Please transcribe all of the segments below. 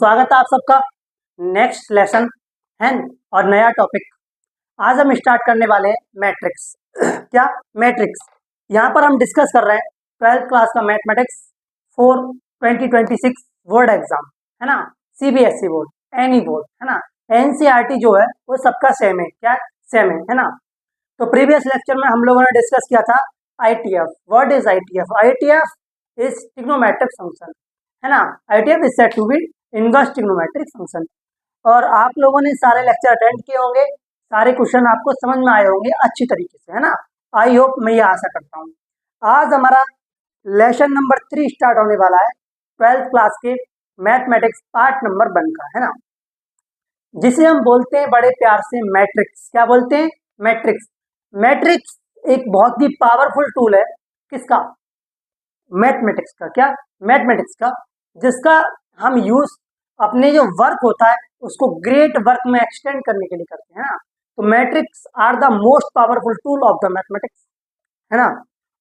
स्वागत है आप सबका नेक्स्ट लेसन है और नया टॉपिक। आज हम स्टार्ट करने वाले हैं मैट्रिक्स। क्या मैट्रिक्स? यहाँ पर हम डिस्कस कर रहे हैं 12th क्लास का मैथमेटिक्स फॉर 2026 बोर्ड एग्जाम, है ना। सीबीएसई बोर्ड, एनी बोर्ड, है ना। एनसीईआरटी जो है वो सबका सेम है, क्या सेम है ना। तो प्रीवियस लेक्चर में हम लोगों ने डिस्कस किया था ITF. What is ITF? ITF is trigonometric function, है ना। ITF is said to be inverse trigonometric function. और आप लोगों ने सारे लेक्चर अटेंड किए होंगे, सारे क्वेश्चन आपको समझ में आए होंगे अच्छी तरीके से, है ना। आई होप, मैं ये आशा करता हूँ। आज हमारा लेसन नंबर 3 स्टार्ट होने वाला है 12th क्लास के मैथमेटिक्स पार्ट नंबर 1 का, है ना, जिसे हम बोलते हैं बड़े प्यार से मैट्रिक्स। क्या बोलते हैं? मैट्रिक्स। मैट्रिक्स एक बहुत ही पावरफुल टूल है, किसका? मैथमेटिक्स का। क्या? मैथमेटिक्स का, जिसका हम यूज अपने जो वर्क होता है उसको ग्रेट वर्क में एक्सटेंड करने के लिए करते हैं ना। तो matrix are the most powerful tool of the mathematics, है ना।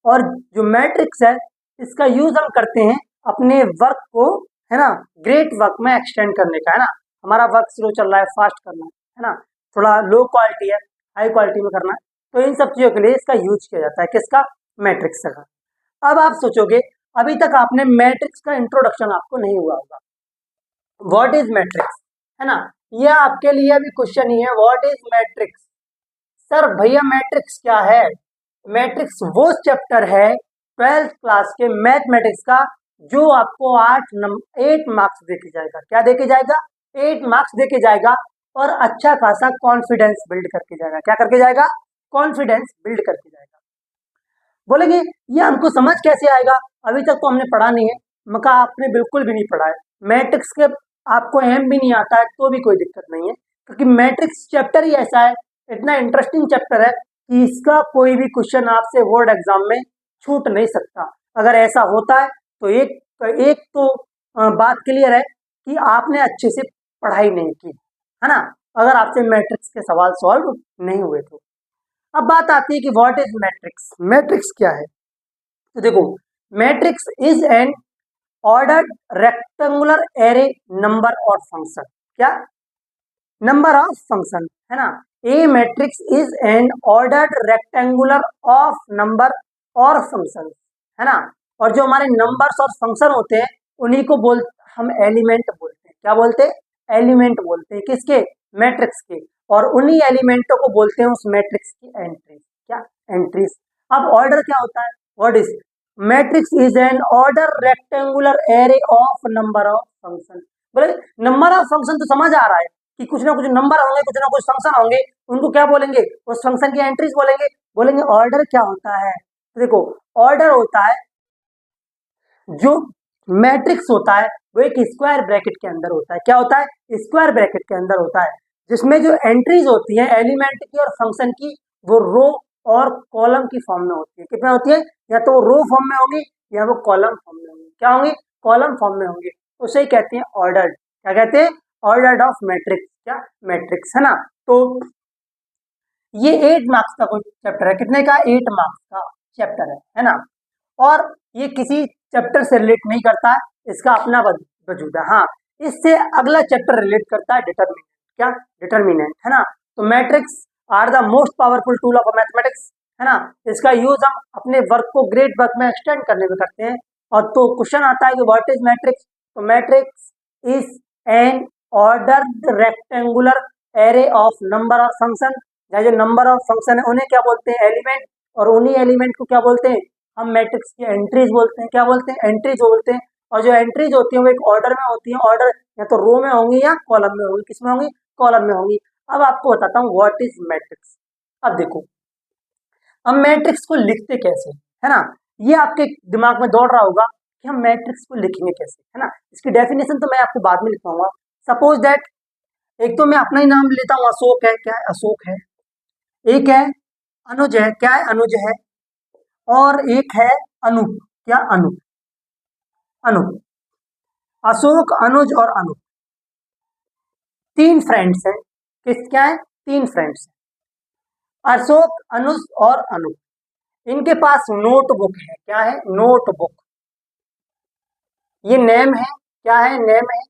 और जो मैट्रिक्स है इसका यूज हम करते हैं अपने वर्क को, है ना, ग्रेट वर्क में एक्सटेंड करने का, है ना। हमारा वर्क स्लो चल रहा है, फास्ट करना है ना, थोड़ा लो क्वालिटी है, हाई क्वालिटी में करना है, तो इन सब चीज़ों के लिए इसका यूज किया जाता है। किसका? मैट्रिक्स का। अब आप सोचोगे अभी तक आपने मैट्रिक्स का इंट्रोडक्शन आपको नहीं हुआ होगा। व्हाट इज मैट्रिक्स, है ना। यह आपके लिए अभी क्वेश्चन ही है, व्हाट इज मैट्रिक्स। सर भैया मैट्रिक्स क्या है? मैट्रिक्स वो चैप्टर है 12th क्लास के मैथमेटिक्स का जो आपको 8 मार्क्स देके जाएगा। क्या देके जाएगा? 8 मार्क्स देके जाएगा और अच्छा खासा कॉन्फिडेंस बिल्ड करके जाएगा। क्या करके जाएगा? कॉन्फिडेंस बिल्ड करके जाएगा। बोलेंगे ये हमको समझ कैसे आएगा, अभी तक तो हमने पढ़ा नहीं है। मका आपने बिल्कुल भी नहीं पढ़ा है मैट्रिक्स के, आपको एम भी नहीं आता है तो भी कोई दिक्कत नहीं है, क्योंकि मैट्रिक्स चैप्टर ही ऐसा है, इतना इंटरेस्टिंग चैप्टर है कि इसका कोई भी क्वेश्चन आपसे बोर्ड एग्जाम में छूट नहीं सकता। अगर ऐसा होता है तो एक तो बात क्लियर है कि आपने अच्छे से पढ़ाई नहीं की, है ना, अगर आपसे मैट्रिक्स के सवाल सॉल्व नहीं हुए तो। अब बात आती है कि व्हाट इज मैट्रिक्स। मैट्रिक्स क्या है? तो देखो, matrix is an ordered rectangular array number और फंक्शन। क्या? नंबर ऑफ फंक्शन, है ना। A matrix is an ordered rectangular of number और फंक्शन, है ना। और जो हमारे नंबर्स और फंक्शन होते हैं उन्हीं को हम एलिमेंट बोलते हैं। क्या बोलते हैं? एलिमेंट बोलते हैं। किसके? मैट्रिक्स के। और उन्हीं एलिमेंटों को बोलते हैं उस मैट्रिक्स की एंट्रीज। क्या? एंट्रीज। अब ऑर्डर क्या होता है? What is matrix? Is N order rectangular array of number of function. बोले नंबर ऑफ फंक्शन तो समझ आ रहा है कि कुछ ना कुछ नंबर होंगे, कुछ ना कुछ फंक्शन होंगे, उनको क्या बोलेंगे? उस फंक्शन की एंट्रीज बोलेंगे। बोलेंगे ऑर्डर क्या होता है? देखो, ऑर्डर होता है, जो मैट्रिक्स होता है वो एक स्क्वायर ब्रैकेट के अंदर होता है। क्या होता है? स्क्वायर ब्रैकेट के अंदर होता है, जिसमें जो एंट्रीज होती है एलिमेंट की और फंक्शन की, वो रो और कॉलम की फॉर्म में होती है। कितना होती है? या तो रो फॉर्म में होंगी या वो कॉलम फॉर्म में होंगी। क्या होंगी? कॉलम फॉर्म में होंगी। उसे ही कहते हैं ऑर्डर्ड। क्या कहते हैं? Ordered of matrix. क्या? मैट्रिक्स, है ना। तो ये 8 मार्क्स का कोई चैप्टर है। कितने का? 8 मार्क्स का चैप्टर है ना। और ये किसी चैप्टर से रिलेट नहीं करता है, इसका अपना वजूद है। हाँ, इससे अगला चैप्टर रिलेट करता है, डिटर्मिनेंट। क्या? डिटर्मिनेंट, है ना। तो matrix are the most powerful tool of mathematics, है ना। इसका यूज हम अपने वर्क को ग्रेट वर्क में एक्सटेंड करने में करते हैं। और तो क्वेश्चन आता है कि व्हाट इज मैट्रिक्स। तो matrix is an ordered rectangular array of number of function. जो नंबर ऑफ फंक्शन है उन्हें क्या बोलते हैं? एलिमेंट। और उन्हीं एलिमेंट को क्या बोलते हैं? हम मैट्रिक्स की एंट्रीज बोलते हैं। क्या बोलते हैं? एंट्रीज बोलते हैं। और जो एंट्रीज होती हैं वो एक ऑर्डर में होती हैं। ऑर्डर या तो रो में होंगी या कॉलम में होंगी। किस में होंगी? कॉलम में होंगी। अब आपको बताता हूँ व्हाट इज मैट्रिक्स। अब देखो, हम मैट्रिक्स को लिखते कैसे, है ना। ये आपके दिमाग में दौड़ रहा होगा कि हम मैट्रिक्स को लिखेंगे कैसे, है ना। इसकी डेफिनेशन तो मैं आपको बाद में लिखवाऊंगा। सपोज दैट एक तो मैं अपना ही नाम लेता हूँ, अशोक है। क्या है? अशोक है। एक है अनुज है। क्या है? अनुज है। और एक है अनूप। क्या? अनूप। अनूप। अशोक, अनुज और अनूप 3 फ्रेंड्स हैं। क्या है? 3 फ्रेंड्स हैं, अशोक, अनुज और अनूप। इनके पास नोटबुक है। क्या है? नोटबुक। ये नेम है। क्या है? नेम है।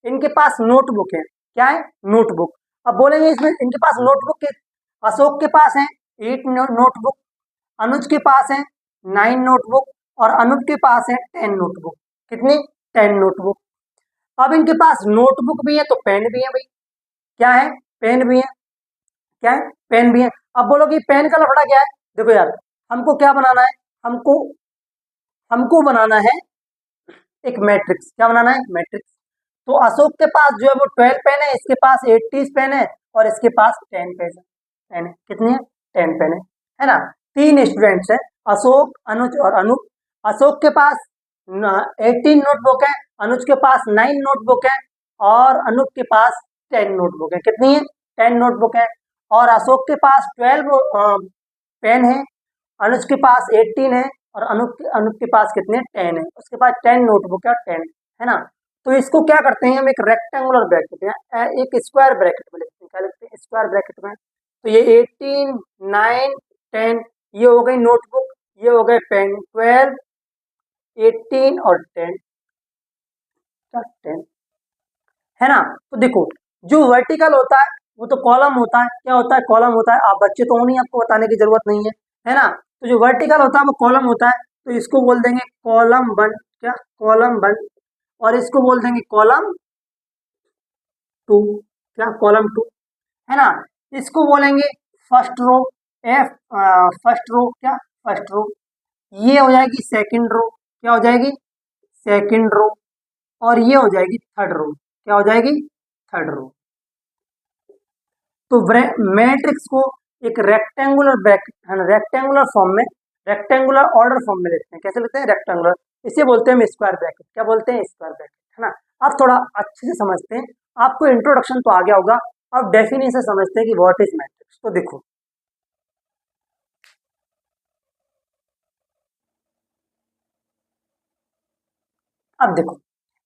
इनके पास नोटबुक है। क्या है? नोटबुक। अब बोलेंगे इसमें इनके पास नोटबुक के, अशोक के पास है 8 नोटबुक, अनुज के पास है 9 नोटबुक और अनूप के पास है 10 नोटबुक। कितनी? 10 नोटबुक। अब इनके पास नोटबुक भी है तो पेन भी है भाई। क्या है? पेन भी है। क्या है? पेन भी है। अब बोलो कि पेन का लफड़ा क्या है? देखो यार, हमको क्या बनाना है? हमको हमको बनाना है एक मैट्रिक्स। क्या बनाना है? मैट्रिक्स। तो अशोक के पास जो है वो 12 पेन है, इसके पास 80 पेन है और इसके पास 10 पेन है। कितनी है? 10 पेन है ना। 3 स्टूडेंट्स है, अशोक, अनुज और अनूप। अशोक के पास 18 नोटबुक है, अनुज के पास 9 नोटबुक है और अनूप के पास 10 नोटबुक है। कितनी है? 10 नोटबुक है। और अशोक के पास 12 पेन है, अनुज के पास 18 है और अनूप के पास कितने? 10 है। उसके पास 10 नोटबुक है और 10 है ना। तो इसको क्या करते हैं हम? एक रेक्टेंगुलर ब्रैकेट में, एक स्क्वायर ब्रैकेट में लिखते हैं। क्या लिखते हैं? स्क्वायर ब्रैकेट में। तो ये 18, 9, 10 ये हो गई नोटबुक, ये हो गए पेन। 12, 18 और 10, 10 है ना। तो देखो, जो वर्टिकल होता है वो तो कॉलम होता है। क्या होता है? कॉलम होता है। आप बच्चे तो हो नहीं, आपको बताने की जरूरत नहीं है ना। तो जो वर्टिकल होता है वो कॉलम होता है, तो इसको बोल देंगे कॉलम 1। क्या? कॉलम 1। और इसको बोल देंगे कॉलम 2। क्या? कॉलम 2 है ना। इसको बोलेंगे first row, F first row. क्या? First row. ये हो जाएगी सेकंड रो। क्या हो जाएगी? Second row. और ये हो जाएगी थर्ड रो। क्या हो जाएगी? Third row. तो मैट्रिक्स को एक रेक्टेंगुलर ब्रैकेट है ना, रेक्टेंगुलर फॉर्म में, रेक्टेंगुलर ऑर्डर फॉर्म में लिखते हैं। कैसे लिखते हैं? रेक्टेंगुलर। इसे बोलते हैं स्क्वायर ब्रैकेट। क्या बोलते हैं? स्क्वायर ब्रैकेट है ना। अब थोड़ा अच्छे से समझते हैं। आपको इंट्रोडक्शन तो आ गया होगा, अब डेफिनेशन समझते हैं कि व्हाट इज मैट्रिक्स। तो देखो, अब देखो,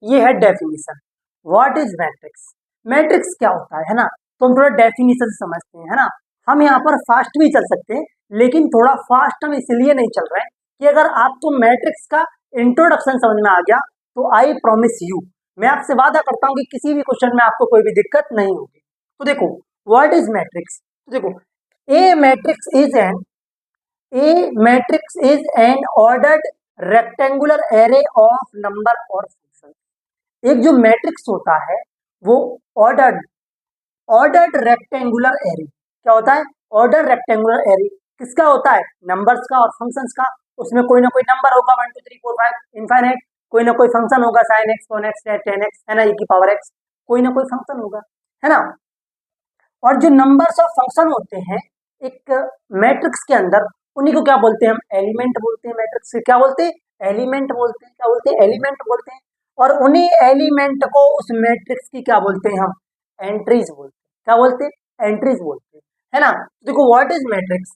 ये है definition. What is matrix? Matrix क्या होता है ना। तो हम थोड़ा डेफिनेशन से समझते हैं, है ना। हम यहाँ पर फास्ट भी चल सकते हैं, लेकिन थोड़ा फास्ट हम इसलिए नहीं चल रहे हैं कि अगर आपको मैट्रिक्स का इंट्रोडक्शन समझ में आ गया तो आई प्रॉमिस यू, मैं आपसे वादा करता हूँ कि किसी भी क्वेश्चन में आपको कोई भी दिक्कत नहीं होगी। तो देखो, व्हाट इज मैट्रिक्स? तो देखो, a matrix is an A matrix is an ordered rectangular array of number और function। एक जो मैट्रिक्स होता है वो ऑर्डर्ड ऑर्डर्ड रेक्टेंगुलर एरे। क्या होता है? Order rectangular array. किसका होता है? नंबर्स का और फंक्शंस का। उसमें कोई ना कोई नंबर होगा 1 2 3 4 5 इनफाइनाइट, कोई ना कोई फंक्शन होगा sin x cos x 10x है ना, e की पावर x, कोई ना कोई फंक्शन होगा, है ना। और जो नंबर्स और फंक्शन होते हैं एक मैट्रिक्स के अंदर, उन्हीं को क्या बोलते हैं? हम एलिमेंट बोलते हैं। मैट्रिक्स के क्या बोलते हैं? एलिमेंट बोलते हैं। क्या बोलते हैं? एलिमेंट बोलते हैं। और उन्हीं एलिमेंट को उस मैट्रिक्स की क्या बोलते हैं? हम एंट्रीज बोलते हैं। क्या बोलते हैं? एंट्रीज बोलते हैं, है ना। देखो, what is matrix?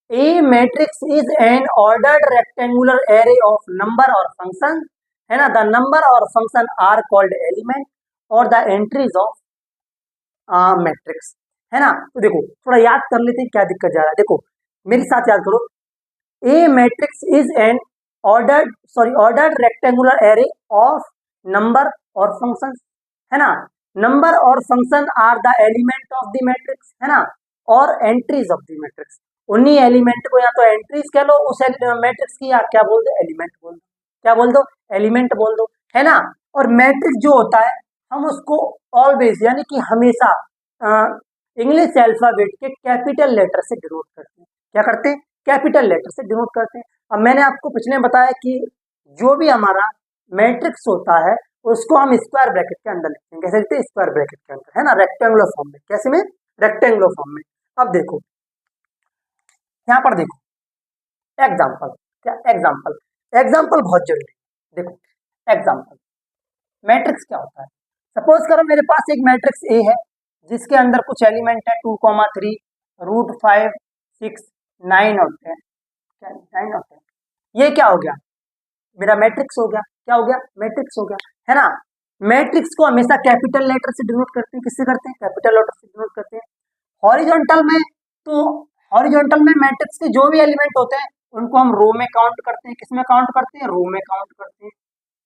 A matrix is an ordered rectangular array of number और फंक्शन, है ना। द नंबर और फंक्शन आर कॉल्ड एलिमेंट और द एंट्रीज ऑफ मैट्रिक्स, है ना। तो देखो, थोड़ा याद कर लेते हैं, क्या दिक्कत जा रहा है। देखो, मेरे साथ याद करो। A matrix is an ordered rectangular array of number और फंक्शन, है ना। नंबर और function are the element of the matrix, है ना। और एंट्रीज ऑफ द मैट्रिक्स, उन्हीं एलिमेंट को या तो एंट्रीज कह लो उस मैट्रिक्स की, या क्या बोल दो? एलिमेंट बोल दो। क्या बोल दो? एलिमेंट बोल दो, है ना। और मैट्रिक्स जो होता है हम उसको ऑलवेज यानी कि हमेशा इंग्लिश अल्फाबेट के कैपिटल लेटर से डिनोट करते हैं। क्या करते हैं? कैपिटल लेटर से डिनोट करते हैं। अब मैंने आपको पिछले बताया कि जो भी हमारा मैट्रिक्स होता है उसको हम स्क्वायर ब्रैकेट के अंदर लिखते हैं। कैसे लिखते हैं? स्क्वायर ब्रैकेट के अंदर, है ना, रेक्टेंगुलर फॉर्म में। कैसे में? रेक्टेंगुलर फॉर्म में। अब देखो, यहाँ पर देखो एग्जाम्पल। क्या? एग्जाम्पल। एग्जाम्पल बहुत जरूरी है। देखो, एग्जाम्पल मैट्रिक्स क्या होता है? सपोज करो मेरे पास एक मैट्रिक्स ए है जिसके अंदर कुछ एलिमेंट है 2, 3, √5, 6, 9 और 10। क्या? 9 और 10। ये क्या हो गया? मेरा मैट्रिक्स हो गया। क्या हो गया? मैट्रिक्स हो गया, है ना। मैट्रिक्स को हमेशा कैपिटल लेटर से डिनोट करते हैं। किससे करते हैं? कैपिटल लेटर से डिनोट करते हैं। हॉरिजॉन्टल में तो हॉरिजॉन्टल में मैट्रिक्स के जो भी एलिमेंट होते हैं उनको हम रो में काउंट करते हैं। किस में काउंट करते हैं? रो में काउंट करते हैं।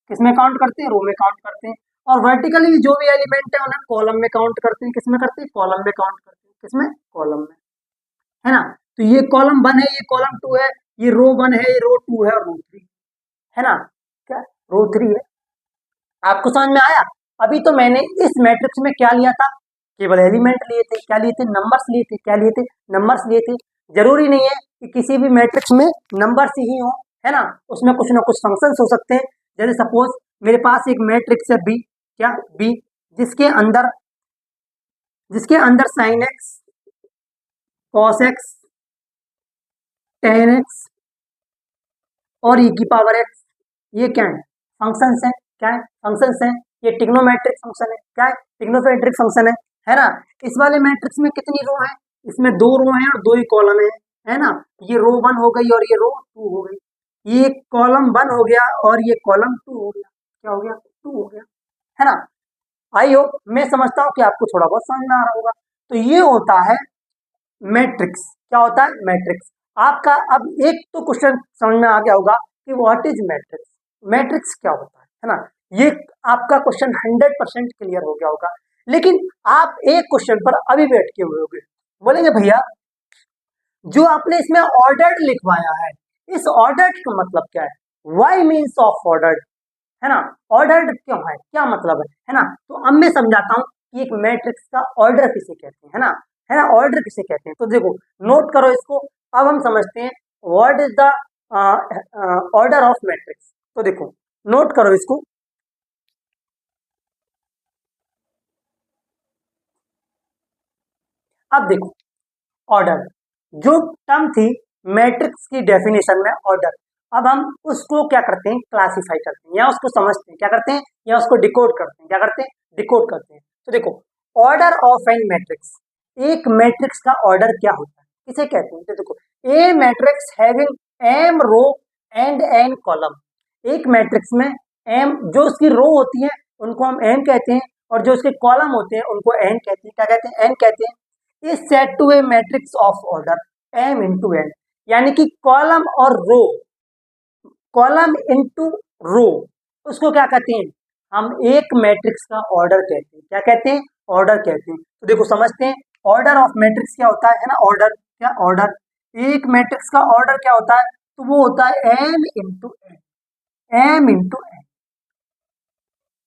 किस में काउंट करते हैं? रो में काउंट करते हैं। और वर्टिकली जो भी एलिमेंट है उन्हें कॉलम में काउंट करते हैं। किसमें करते हैं? कॉलम में काउंट करते हैं। किसमें? कॉलम में, है ना। तो ये कॉलम 1 है, ये कॉलम 2 है, ये रो 1 है, ये रो 2 है और रो 3 है ना। क्या? रो 3 है। आपको समझ में आया? अभी तो मैंने इस मैट्रिक्स में क्या लिया था? केवल एलिमेंट लिए थे। क्या लिए थे? नंबर्स लिए थे। क्या लिए थे? नंबर्स लिए थे। जरूरी नहीं है कि किसी भी मैट्रिक्स में नंबर्स ही हो, है ना। उसमें कुछ ना कुछ फंक्शंस हो सकते हैं। जैसे सपोज मेरे पास एक मैट्रिक्स है बी, क्या? बी, जिसके अंदर sine x, cos x, ten x और ई की पावर एक्स, ये क्या है? फंक्शंस हैं। क्या है? फंक्शंस हैं। ये ट्रिग्नोमेट्रिक फंक्शन है। क्या है? ट्रिग्नोमेट्रिक फंक्शन है ना। इस वाले मैट्रिक्स में कितनी रो है? इसमें 2 रो हैं और 2 ही कॉलम है ना। ये रो 1 हो गई और ये रो 2 हो गई। ये कॉलम 1 हो गया और ये कॉलम 2 हो गया। क्या हो गया? 2 हो गया, है ना। आई होप, मैं समझता हूँ कि आपको थोड़ा बहुत समझ में आ रहा होगा। तो ये होता है मैट्रिक्स। क्या होता है? मैट्रिक्स। आपका अब एक तो क्वेश्चन समझ में आ गया होगा कि व्हाट इज मैट्रिक्स, मैट्रिक्स क्या होता है ना। ये आपका क्वेश्चन 100% क्लियर हो गया होगा। लेकिन आप एक क्वेश्चन पर अभी बैठ के हुए होंगे, बोलेंगे भैया जो आपने इसमें ऑर्डर्ड लिखवाया है, इस ऑर्डर्ड का मतलब क्या है? वाई मीन्स ऑफ ऑर्डर्ड, है ना। ऑर्डर्ड क्यों है? क्या मतलब है ना। तो अब मैं समझाता हूँ कि एक मैट्रिक्स का ऑर्डर किसे कहते हैं, है ना, ऑर्डर किसे कहते हैं। तो देखो, नोट करो इसको। अब हम समझते हैं what is the order of matrix. तो देखो, नोट करो इसको। अब देखो, ऑर्डर जो टर्म थी मैट्रिक्स की डेफिनेशन में, ऑर्डर, अब हम उसको क्या करते हैं? क्लासिफाई करते हैं या उसको समझते हैं। क्या करते हैं? या उसको डिकोड करते हैं। क्या करते हैं? डिकोड करते हैं। तो देखो, ऑर्डर ऑफ एन मैट्रिक्स, एक मैट्रिक्स का ऑर्डर क्या होता है, किसे कहते हैं? तो देखो, a matrix having M row and N column, एक मैट्रिक्स में एम, जो उसकी रो होती है उनको हम एम कहते हैं और जो उसके कॉलम होते हैं उनको एन कहते हैं। क्या कहते हैं? एन कहते हैं। Is set to a matrix of order m into n, यानी कि कॉलम और रो, कॉलम इंटू रो, उसको क्या कहते हैं? हम एक मैट्रिक्स का ऑर्डर कहते हैं। क्या कहते हैं? ऑर्डर कहते हैं। तो देखो, समझते हैं ऑर्डर ऑफ मैट्रिक्स क्या होता है ना। ऑर्डर, क्या? ऑर्डर, एक मैट्रिक्स का ऑर्डर क्या होता है? तो वो होता है m into n, m into n.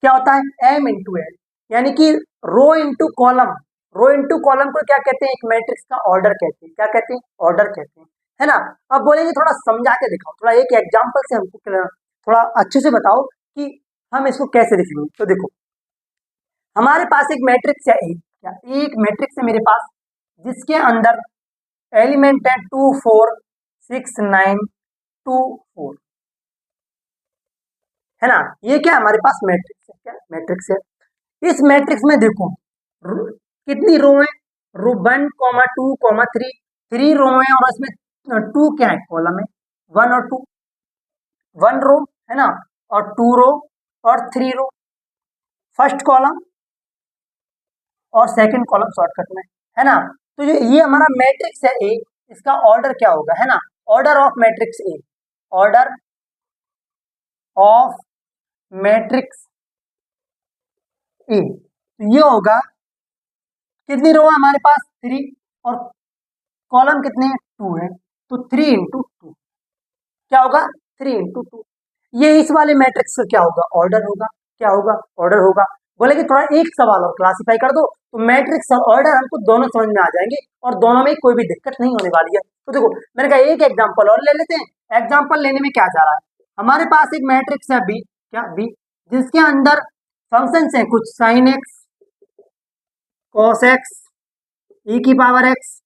क्या होता है? एम इंटू एन, यानी कि row into column, row into column को क्या कहते हैं? एक मैट्रिक्स का ऑर्डर कहते हैं। क्या कहते हैं? ऑर्डर कहते हैं, है ना। अब बोलेंगे थोड़ा समझा के दिखाओ, थोड़ा एक एग्जांपल से हमको थोड़ा अच्छे से बताओ कि हम इसको कैसे लिखेंगे। तो देखो, हमारे पास एक मैट्रिक्स है ए, क्या? एक मैट्रिक्स है मेरे पास जिसके अंदर एलिमेंट है 2 4 6 9 2 4, है ना। ये क्या है? हमारे पास मैट्रिक्स है। क्या? मैट्रिक्स है। इस मैट्रिक्स में देखो, कितनी रो है? रो 1 2 3, 3 रो है और इसमें 2 क्या है? कॉलम है, 1 और 2, 1 रो, है ना, और 2 रो और 3 रो, फर्स्ट कॉलम और सेकंड कॉलम शॉर्टकट में, है ना। तो ये हमारा मैट्रिक्स है ए, इसका ऑर्डर क्या होगा, है ना। Order of matrix A, order of matrix A, तो ये होगा, कितनी रो है हमारे पास? 3 और कॉलम कितने हैं? 2 है। तो 3 इंटू 2 क्या होगा? 3 इंटू 2। ये इस वाले मैट्रिक्स का क्या होगा? ऑर्डर होगा। क्या होगा? ऑर्डर होगा। बोले कि थोड़ा एक सवाल और क्लासिफाई कर दो, तो मैट्रिक्स और ऑर्डर हमको दोनों समझ में आ जाएंगे और दोनों में कोई भी दिक्कत नहीं होने वाली है। तो देखो, मैंने कहा एक एग्जांपल और ले लेते हैं। एग्जांपल लेने में क्या जा रहा है? हमारे पास एक मैट्रिक्स है बी, क्या? बी, जिसके अंदर फंक्शंस हैं कुछ, साइन एक्स, कॉस एक्स, ई की पावर एक्स,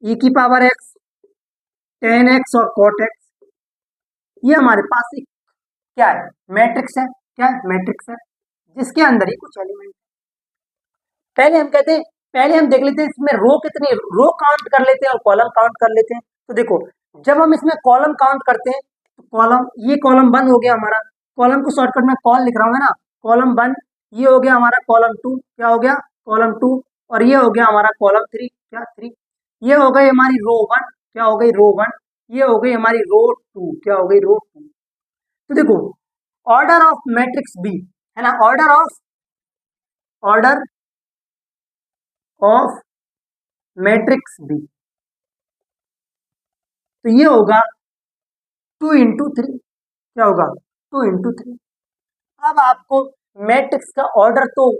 ई की पावर एक्स, टेन एक्स और कॉट एक्स। ये हमारे पास एक क्या है? मैट्रिक्स है। क्या है? मैट्रिक्स है, जिसके अंदर ही कुछ एलिमेंट। पहले हम कहते हैं, पहले हम देख लेते हैं इसमें रो कितनी, रो काउंट कर लेते हैं और कॉलम काउंट कर लेते हैं। तो देखो, जब हम इसमें कॉलम काउंट करते हैं तो कॉलम, ये कॉलम 1 हो गया हमारा, कॉलम को शॉर्टकट में कॉल लिख रहा हूँ, है ना। कॉलम 1, ये हो गया हमारा कॉलम 2, क्या हो गया? कॉलम 2, और ये हो गया हमारा कॉलम 3, क्या? 3। ये हो गई हमारी रो 1, क्या हो गई? रो 1। ये हो गई हमारी रो 2, क्या हो गई? रो 2। तो देखो, ऑर्डर ऑफ मैट्रिक्स बी, है ना, order of order of matrix B, तो ये होगा 2 × 3, क्या होगा 2 × 3। अब आपको मैट्रिक्स का ऑर्डर तो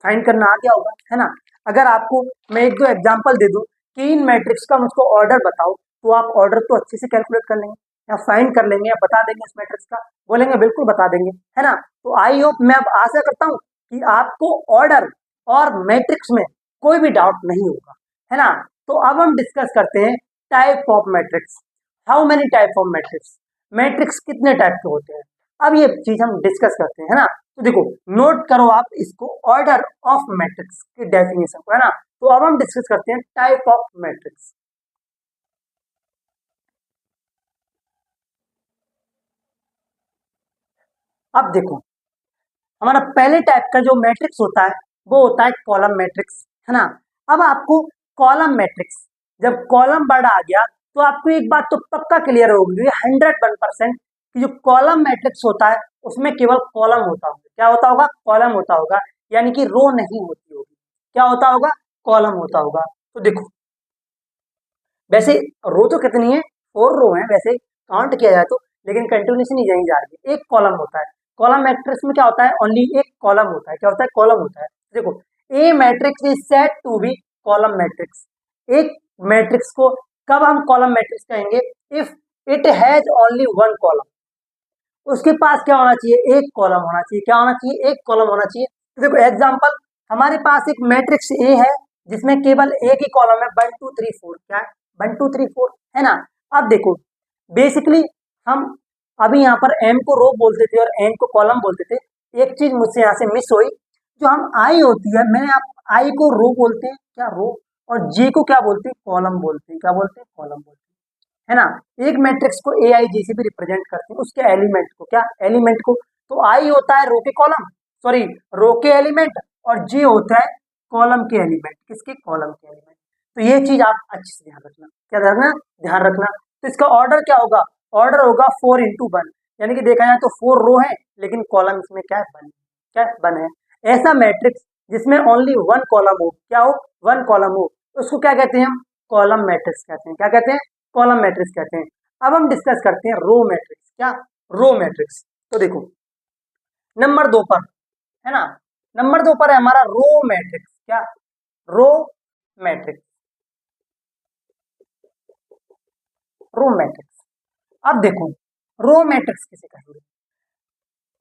फाइंड करना आ गया होगा, है ना। अगर आपको मैं एक दो एग्जांपल दे दूं कि इन मैट्रिक्स का मुझको ऑर्डर बताओ, तो आप ऑर्डर तो अच्छे से कैलकुलेट कर लेंगे या फाइंड कर लेंगे या बता देंगे इस मैट्रिक्स का, बोलेंगे बिल्कुल बता देंगे, है ना। तो आई होप, मैं अब आशा करता हूँ कि आपको ऑर्डर और मैट्रिक्स में कोई भी डाउट नहीं होगा, है ना। तो अब हम डिस्कस करते हैं type of matrix. How many type of matrix, matrix कितने टाइप के होते हैं, अब ये चीज हम डिस्कस करते हैं, है ना। तो देखो, नोट करो आप इसको, ऑर्डर ऑफ मैट्रिक्स की डेफिनेशन को, है ना। तो अब हम डिस्कस करते हैं टाइप ऑफ मैट्रिक्स। अब देखो, हमारा पहले टाइप का जो मैट्रिक्स होता है वो होता है कॉलम मैट्रिक्स, है ना। अब आपको कॉलम मैट्रिक्स, जब कॉलम वर्ड आ गया तो आपको एक बात तो पक्का क्लियर होगी 101% कि जो कॉलम मैट्रिक्स होता है उसमें केवल कॉलम होता होगा। क्या होता होगा, कॉलम होता होगा, यानी कि रो नहीं होती होगी। क्या होता होगा, कॉलम होता होगा। तो देखो, वैसे रो तो कितनी है, 4 रो है वैसे काउंट किया जाए तो, लेकिन कंटिन्यूशन ही यही जा रही है। एक कॉलम होता है, कॉलम मैट्रिक्स में क्या होता है, ओनली एक कॉलम होता है। क्या होता है, कॉलम होता है। देखो, a matrix is said to be column matrix. एक मैट्रिक्स को कब हम कॉलम मैट्रिक्स कहेंगे, if it has only one column, उसके पास क्या होना चाहिए, एक कॉलम होना चाहिए। क्या होना चाहिए, एक कॉलम होना चाहिए। तो देखो एग्जांपल, हमारे पास एक मैट्रिक्स ए है जिसमें केवल एक ही कॉलम है, 1 2 3 4, क्या है, 1 2 3 4, है ना। अब देखो, बेसिकली हम अभी यहाँ पर एम को रो बोलते थे और एन को कॉलम बोलते थे। एक चीज मुझसे यहाँ से मिस हुई, जो हम आई होती है, मैंने आप आई को रो बोलते हैं, क्या रो, और जे को क्या बोलते हैं, कॉलम बोलते हैं। क्या बोलते हैं, कॉलम बोलते हैं, है ना। एक मैट्रिक्स को ए आई जी से भी रिप्रेजेंट करते हैं, उसके एलिमेंट को, क्या एलिमेंट को। तो आई होता है रो के कॉलम, सॉरी रो के एलिमेंट, और जे होता है कॉलम के एलिमेंट। किसके, कॉलम के एलिमेंट। तो ये चीज आप अच्छे से ध्यान रखना, क्या रखना, ध्यान रखना। तो इसका ऑर्डर क्या होगा, ऑर्डर होगा 4 × 1, यानी कि देखा जाए तो 4 रो है लेकिन कॉलम इसमें क्या है, वन, क्या वन है। ऐसा मैट्रिक्स जिसमें ओनली वन कॉलम हो, क्या हो, वन कॉलम हो, उसको क्या कहते हैं हम, कॉलम मैट्रिक्स कहते हैं। क्या कहते हैं, कॉलम मैट्रिक्स कहते हैं। अब हम डिस्कस करते हैं रो मैट्रिक्स। क्या, रो मैट्रिक्स। तो देखो, नंबर 2 पर, है ना, नंबर 2 पर है हमारा रो मैट्रिक्स। क्या, रो मैट्रिक्स, रो मैट्रिक्स। अब देखो, रो मैट्रिक्स किसे कहेंगे।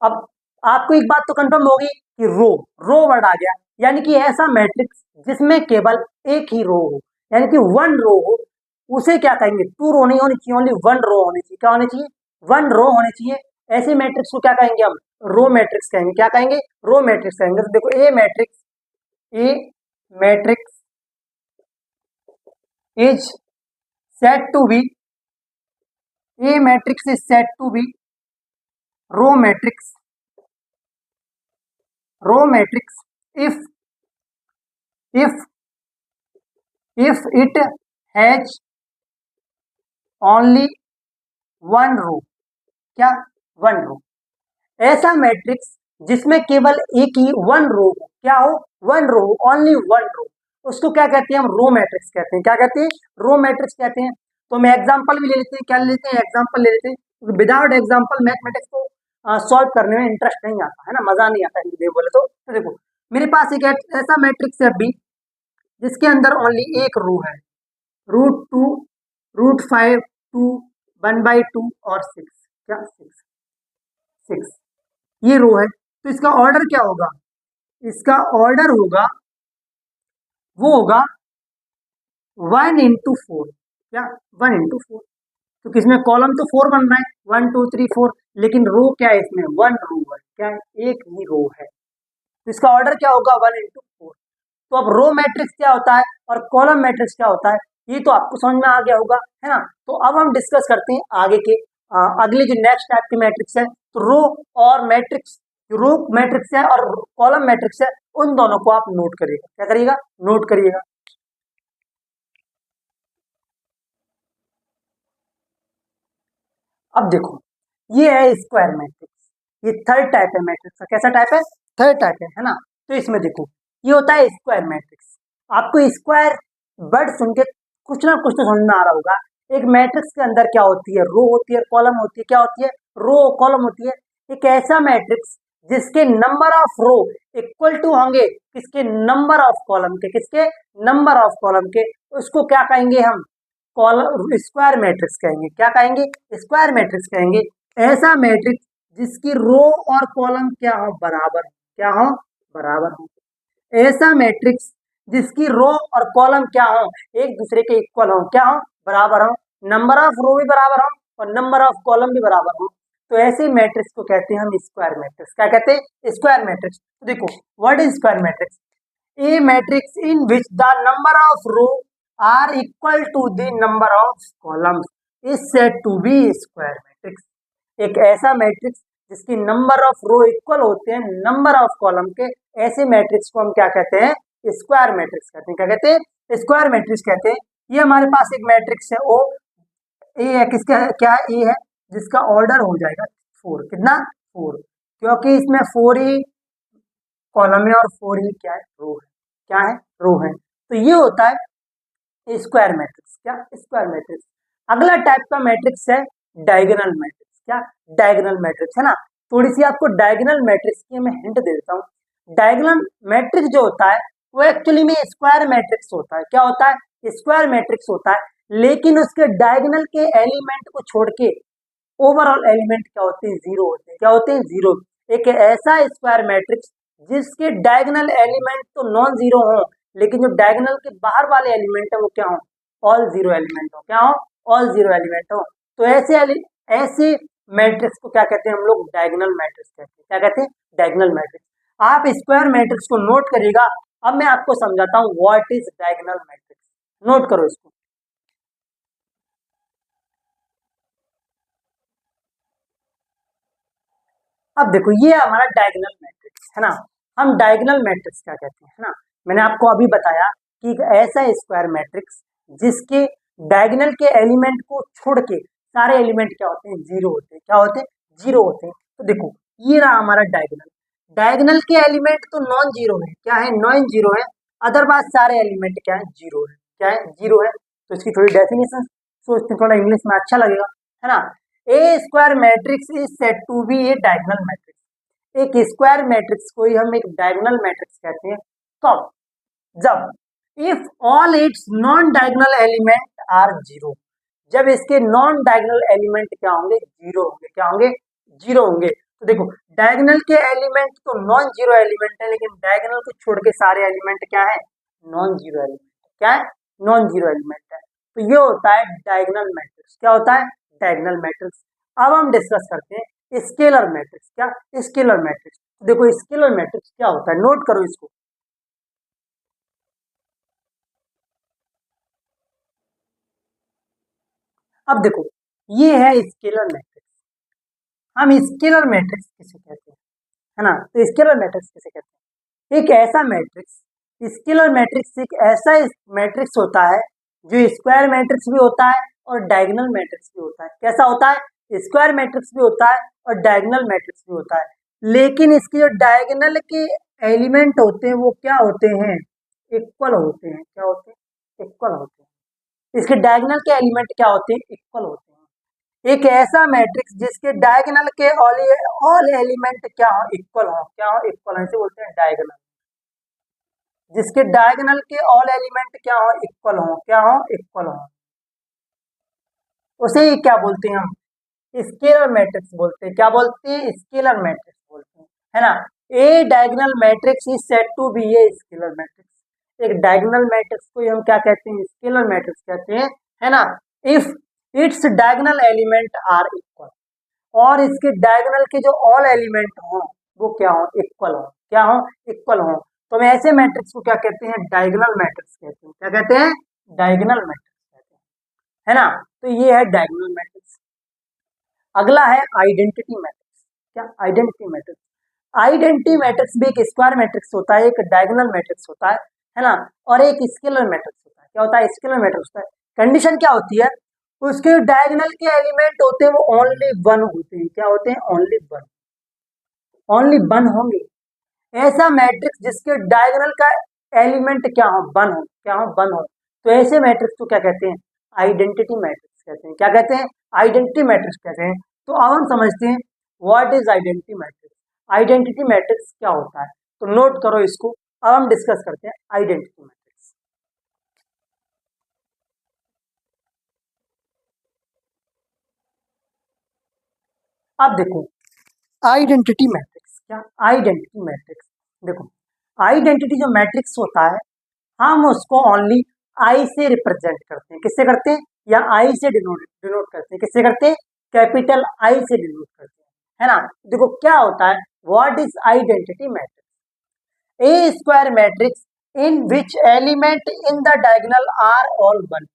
अब आपको एक बात तो कंफर्म होगी कि रो वर्ड आ गया, यानी कि ऐसा मैट्रिक्स जिसमें केवल एक ही रो हो, यानी कि वन रो हो, उसे क्या कहेंगे, 2 रो नहीं होनी चाहिए, ओनली वन रो होनी चाहिए। क्या होनी चाहिए, वन रो होनी चाहिए। ऐसे मैट्रिक्स को क्या कहेंगे हम, रो मैट्रिक्स कहेंगे। क्या कहेंगे, रो मैट्रिक्स कहेंगे। तो देखो, a matrix is set to be, a matrix is set to be row matrix, row matrix if if if it has only one row. क्या, वन रो। ऐसा मैट्रिक्स जिसमें केवल एक ही वन रो हो, क्या हो, वन रो, ओनली वन रो, उसको क्या कहते हैं, हम रो मैट्रिक्स कहते हैं। क्या कहते हैं, रो मैट्रिक्स कहते हैं। तो मैं एग्जांपल भी ले लेते हैं, क्या ले लेते हैं, एग्जांपल ले लेते हैं, क्योंकि विदाउट एग्जांपल मैथमेटिक्स को सॉल्व करने में इंटरेस्ट नहीं आता, है ना, मजा नहीं आता हिंदी में बोले तो देखो, मेरे पास एक ऐसा मैट्रिक्स है बी जिसके अंदर ओनली एक रो है, √2, √5, 2, 1/2 और 6, क्या 6, 6, ये रो है। तो इसका ऑर्डर क्या होगा, इसका ऑर्डर होगा, वो होगा 1 × 4। क्या, 1 × 4, तो किसमें कॉलम तो 4 बन रहा है, 1 2 3 4, लेकिन रो क्या है, इसमें वन रो है, क्या है, एक ही रो है। तो इसका ऑर्डर क्या होगा, 1 × 4। तो अब रो मैट्रिक्स क्या होता है और कॉलम मैट्रिक्स क्या होता है, ये तो आपको समझ में आ गया होगा, है ना। तो अब हम डिस्कस करते हैं आगे के अगले जो नेक्स्ट टाइप की मैट्रिक्स है। तो रो और मैट्रिक्स, रो मैट्रिक्स है और कॉलम मैट्रिक्स है, उन दोनों को आप नोट करिएगा। क्या करिएगा, नोट करिएगा। अब देखो, ये है स्क्वायर मैट्रिक्स, ये थर्ड टाइप है मैट्रिक्स का। कैसा टाइप है, थर्ड टाइप है ना। तो इसमें देखो, ये होता है स्क्वायर मैट्रिक्स। आपको स्क्वायर वर्ड सुन के कुछ ना कुछ तो समझ में आ रहा होगा। एक मैट्रिक्स के अंदर क्या होती है, रो होती है, कॉलम होती है, क्या होती है, रो कॉलम होती है। एक ऐसा मैट्रिक्स जिसके number of row equal to होंगे किसके, नंबर ऑफ कॉलम के, किसके, नंबर ऑफ कॉलम के, उसको क्या कहेंगे हम, कॉलम स्क्वायर मैट्रिक्स कहेंगे। क्या कहेंगे, स्क्वायर मैट्रिक्स कहेंगे। ऐसा मैट्रिक्स जिसकी रो और कॉलम क्या हो, बराबर, क्या हो, बराबर हो। ऐसा मैट्रिक्स जिसकी रो और कॉलम क्या हो, एक दूसरे के इक्वल हो, क्या हो, बराबर हो, नंबर ऑफ रो भी बराबर हो और नंबर ऑफ कॉलम भी बराबर हो, तो ऐसे मैट्रिक्स को कहते हैं हम स्क्वायर मैट्रिक्स। क्या कहते हैं, स्क्वायर मैट्रिक्स। तो देखो what is square matrix, a matrix in which the number of row are equal to the number of columns is said to be square matrix. एक ऐसा मैट्रिक्स जिसकी नंबर ऑफ रो इक्वल होते हैं number of column के, ऐसे matrix को हम क्या कहते हैं, स्क्वायर मैट्रिक्स कहते हैं। क्या कहते हैं, स्क्वायर मैट्रिक्स कहते हैं। ये हमारे पास एक मैट्रिक्स है ओ, ए है, किसका क्या है, ए है, जिसका ऑर्डर हो जाएगा 4, कितना, 4, क्योंकि इसमें 4 ही कॉलम है और 4 ही क्या है, रो है, क्या है, रो है। तो ये होता है स्क्वायर मैट्रिक्स। क्या, स्क्वायर मैट्रिक्स। अगला टाइप का मैट्रिक्स है डायगोनल मैट्रिक्स। क्या, डायगोनल मैट्रिक्स है ना। थोड़ी सी आपको डायगोनल मैट्रिक्स की मैं हिंट दे देता हूँ। डायगोनल मैट्रिक्स जो होता है वो एक्चुअली में स्क्वायर मैट्रिक्स होता है। क्या होता है, स्क्वायर मैट्रिक्स होता है, लेकिन उसके डायगोनल के एलिमेंट को छोड़ के ओवरऑल एलिमेंट क्या होते हैं, जीरो होते हैं। क्या होते हैं, जीरो। एक ऐसा स्क्वायर मैट्रिक्स जिसके डायगोनल एलिमेंट तो नॉन जीरो हो, लेकिन जो डायगोनल के बाहर वाले एलिमेंट है वो क्या हो, ऑल जीरो एलिमेंट हो, क्या हो, ऑल जीरो एलिमेंट हो। तो ऐसे मैट्रिक्स को क्या कहते हैं हम लोग, डायगोनल मैट्रिक्स कहते हैं। क्या कहते हैं, डायगोनल मैट्रिक्स। आप स्क्वायर मैट्रिक्स को नोट करिएगा। अब मैं आपको समझाता हूँ what is diagonal matrix. Note करो इसको। अब देखो ये हमारा डायगोनल मैट्रिक्स है ना। हम डायगोनल मैट्रिक्स क्या कहते हैं, है ना। मैंने आपको अभी बताया कि एक ऐसा स्क्वायर मैट्रिक्स जिसके डायगोनल के एलिमेंट को छोड़ के सारे एलिमेंट क्या होते हैं, जीरो होते हैं। क्या होते हैं, जीरो होते हैं। तो देखो ये रहा हमारा डायगोनल। डायगोनल के एलिमेंट तो नॉन जीरो है, क्या है, नॉन जीरो है। अदरवाइज सारे एलिमेंट क्या है, जीरो है। क्या है, जीरो है। तो इसकी थोड़ी डेफिनेशन सोचते थोड़ा इंग्लिश में अच्छा लगेगा, है ना। A square matrix is said to be a diagonal matrix. एक स्क्वायर मैट्रिक्स को ही हम एक डायगोनल मैट्रिक्स कहते हैं कब, जब if all its non diagonal element are zero, जब इसके नॉन डायगोनल एलिमेंट क्या होंगे, जीरो होंगे। क्या होंगे, जीरो होंगे। तो देखो डायगोनल के एलिमेंट तो नॉन जीरो एलिमेंट है, लेकिन डायगोनल को छोड़ के सारे एलिमेंट क्या है, नॉन जीरो एलिमेंट। क्या है, नॉन जीरो एलिमेंट है। तो ये होता है डायगोनल मैट्रिक्स। क्या होता है, डायगोनल मैट्रिक्स। अब हम डिस्कस करते हैं स्केलर मैट्रिक्स। क्या, स्केलर मैट्रिक्स। देखो स्केलर मैट्रिक्स क्या होता है, नोट करो इसको। अब देखो ये है स्केलर मैट्रिक्स। हम स्केलर मैट्रिक्स किसे कहते हैं, है ना। तो स्केलर मैट्रिक्स किसे कहते हैं, एक ऐसा मैट्रिक्स, स्केलर मैट्रिक्स एक ऐसा मैट्रिक्स होता है जो स्क्वायर मैट्रिक्स भी होता है और डायगोनल मैट्रिक्स भी होता है। कैसा होता है, स्क्वायर मैट्रिक्स भी होता है और डायगोनल मैट्रिक्स भी होता है, लेकिन इसके जो डायगोनल के एलिमेंट होते हैं वो क्या होते हैं, इक्वल होते हैं। क्या होते हैं, इक्वल होते हैं। इसके डायगोनल के एलिमेंट क्या होते हैं, इक्वल होते हैं। एक ऐसा मैट्रिक्स जिसके डायगोनल के ऑल एलिमेंट क्या हो, इक्वल हो। क्या हो, इक्वल हो, इसे बोलते हैं डायगोनल। जिसके डायगोनल के ऑल एलिमेंट क्या हो, इक्वल हो। क्या हो, इक्वल हो, उसे ही क्या बोलते हैं हम, स्केलर मैट्रिक्स बोलते हैं। क्या बोलते हैं, स्केलर मैट्रिक्स बोलते हैं, है ना। A diagonal matrix is said to be a scalar matrix. एक डायगोनल मैट्रिक्स को ही हम क्या कहते हैं, स्केलर मैट्रिक्स कहते हैं, है ना। If its diagonal element are equal, और इसके डायगोनल के जो ऑल एलिमेंट हो वो क्या हो, इक्वल हो। क्या हो, इक्वल हो। तो हम ऐसे मैट्रिक्स को क्या कहते हैं, डायगोनल मैट्रिक्स कहते हैं। क्या कहते हैं, डायगोनल मैट्रिक्स कहते हैं, है ना। तो ये है डायगोनल मैट्रिक्स। अगला है आइडेंटिटी मैट्रिक्स। क्या, आइडेंटिटी मैट्रिक्स। आइडेंटिटी मैट्रिक्स भी एक स्क्वायर मैट्रिक्स होता है, एक डायगोनल मैट्रिक्स होता है ना, और एक स्केलर मैट्रिक्स होता है। क्या होता है, स्केलर मैट्रिक्स होता है। कंडीशन क्या होती है, उसके डायगोनल के एलिमेंट होते हैं वो ओनली वन होते हैं। क्या होते हैं, ओनली वन, ओनली वन होंगे। ऐसा मैट्रिक्स जिसके डायगोनल का एलिमेंट क्या हो, वन हो, क्या हो, वन हो, तो ऐसे मैट्रिक्स को क्या कहते हैं, आइडेंटिटी मैट्रिक्स कहते हैं। क्या कहते हैं, आइडेंटिटी मैट्रिक्स कहते हैं। तो अब हम समझते हैं what is identity matrix. Identity matrix क्या होता है, तो नोट करो इसको। अब हम डिस्कस करते हैं आइडेंटिटी मैट्रिक्स। अब देखो आइडेंटिटी मैट्रिक्स, क्या आइडेंटिटी मैट्रिक्स, देखो आइडेंटिटी जो मैट्रिक्स होता है हम उसको ओनली आई से रिप्रेजेंट करते हैं। किससे करते हैं, या आई से डिनोट डिनोट करते हैं। किससे करते हैं, कैपिटल आई से डिनोट करते हैं, है ना। देखो क्या होता है, what is identity matrix, a square matrix in which element in the diagonal are all one.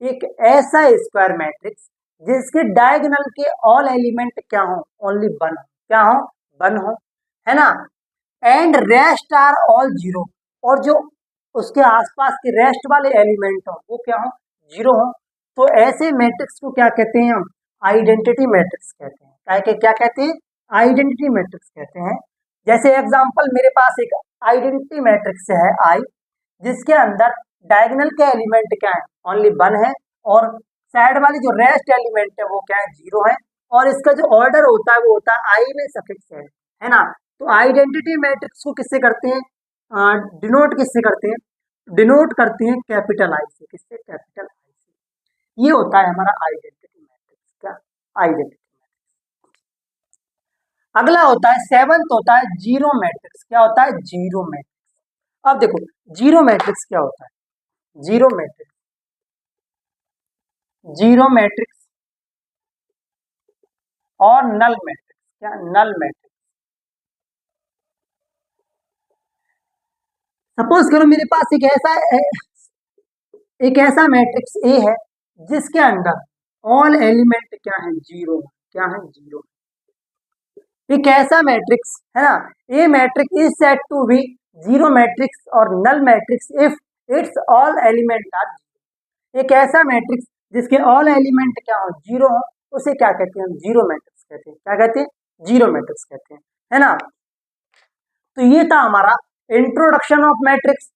एक ऐसा स्क्वायर मैट्रिक्स जिसके डायगोनल के ऑल एलिमेंट क्या हो, ओनली वन, क्या हो, वन हो, है ना। And rest are all zero, और जो उसके आसपास के रेस्ट वाले एलिमेंट हो वो क्या हो, जीरो हो। तो ऐसे मैट्रिक्स को क्या कहते हैं हम, आइडेंटिटी मैट्रिक्स कहते हैं। क्या कहते हैं, आइडेंटिटी मैट्रिक्स कहते हैं। जैसे एग्जांपल मेरे पास एक आइडेंटिटी मैट्रिक्स है आई, जिसके अंदर डायगोनल के एलिमेंट क्या है, ओनली वन है, और साइड वाले जो रेस्ट एलिमेंट है वो क्या है, जीरो है, और इसका जो ऑर्डर होता है वो होता है आई में सफिक्स है ना। तो आइडेंटिटी मैट्रिक्स को किससे करते हैं, डिनोट किससे करते हैं, डिनोट करते हैं कैपिटल आई से। किससे, कैपिटल आई से। ये होता है हमारा आइडेंटिटी मैट्रिक्स, क्या, आइडेंटिटी। अगला होता है सेवंथ, होता है जीरो मैट्रिक्स। क्या होता है, जीरो मैट्रिक्स। अब देखो जीरो मैट्रिक्स क्या होता है, जीरो मैट्रिक्स, जीरो मैट्रिक्स और नल मैट्रिक्स। क्या, नल मैट्रिक्स। सपोज करो मेरे पास एक ऐसा मैट्रिक्स ए है जिसके अंदर ऑल एलिमेंट क्या है, जीरो, क्या है, जीरो। एक ऐसा मैट्रिक्स है ना, a matrix is said to be zero matrix और null matrix if it's all element are. एक ऐसा मैट्रिक्स जिसके ऑल एलिमेंट क्या हो, जीरो हो, उसे क्या कहते हैं, जीरो मैट्रिक्स कहते हैं। क्या कहते हैं, जीरो मैट्रिक्स कहते हैं, है ना। तो ये था हमारा introduction of matrix,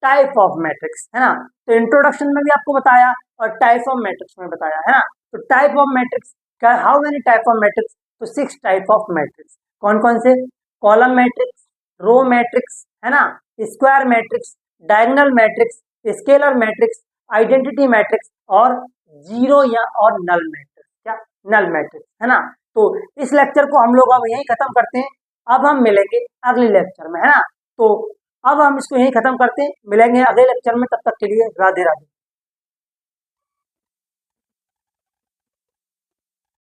type of matrix, है ना। तो इंट्रोडक्शन में भी आपको बताया और टाइप ऑफ मैट्रिक्स में बताया, है ना। तो टाइप ऑफ मैट्रिक्स क्या, how many type of matrix, तो 6 टाइप ऑफ मैट्रिक्स। कौन कौन से, कॉलम मैट्रिक्स, रो मैट्रिक्स, है ना, square matrix, diagonal matrix, scalar matrix, identity matrix, और जीरो या और नल मैट्रिक्स। क्या, नल मैट्रिक्स, है ना। तो इस लेक्चर को हम लोग अब यहीं खत्म करते हैं। अब हम मिलेंगे अगले लेक्चर में, है ना। तो अब हम इसको यहीं खत्म करते हैं, मिलेंगे अगले लेक्चर में, तब तक के लिए राधे राधे।